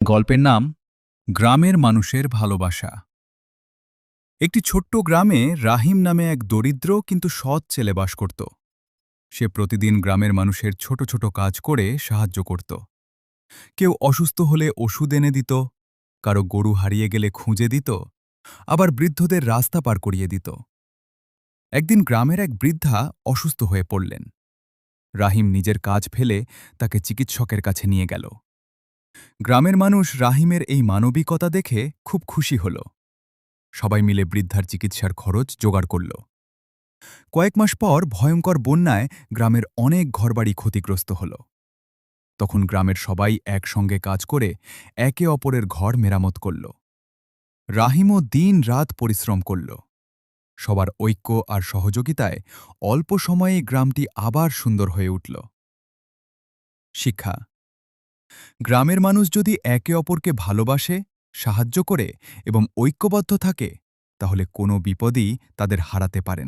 গল্পের নাম গ্রামের মানুষের ভালোবাসা। একটি ছোট্ট গ্রামে রাহিম নামে এক দরিদ্র কিন্তু সৎ ছেলে বাস করত। সে প্রতিদিন গ্রামের মানুষের ছোট ছোট কাজ করে সাহায্য করত। কেউ অসুস্থ হলে ওষুধ এনে দিত, কারো গরু হারিয়ে গেলে খুঁজে দিত, আবার বৃদ্ধদের রাস্তা পার করিয়ে দিত। একদিন গ্রামের এক বৃদ্ধা অসুস্থ হয়ে পড়লেন। রাহিম নিজের কাজ ফেলে তাকে চিকিৎসকের কাছে নিয়ে গেল। গ্রামের মানুষ রাহিমের এই মানবিকতা দেখে খুব খুশি হল। সবাই মিলে বৃদ্ধার চিকিৎসার খরচ জোগাড় করল। কয়েক মাস পর ভয়ঙ্কর বন্যায় গ্রামের অনেক ঘরবাড়ি ক্ষতিগ্রস্ত হল। তখন গ্রামের সবাই একসঙ্গে কাজ করে একে অপরের ঘর মেরামত করল। রাহিমও দিন রাত পরিশ্রম করল। সবার ঐক্য আর সহযোগিতায় অল্প সময়েই গ্রামটি আবার সুন্দর হয়ে উঠল। শিক্ষা: গ্রামের মানুষ যদি একে অপরকে ভালোবাসে, সাহায্য করে এবং ঐক্যবদ্ধ থাকে, তাহলে কোনো বিপদই তাদের হারাতে পারে না।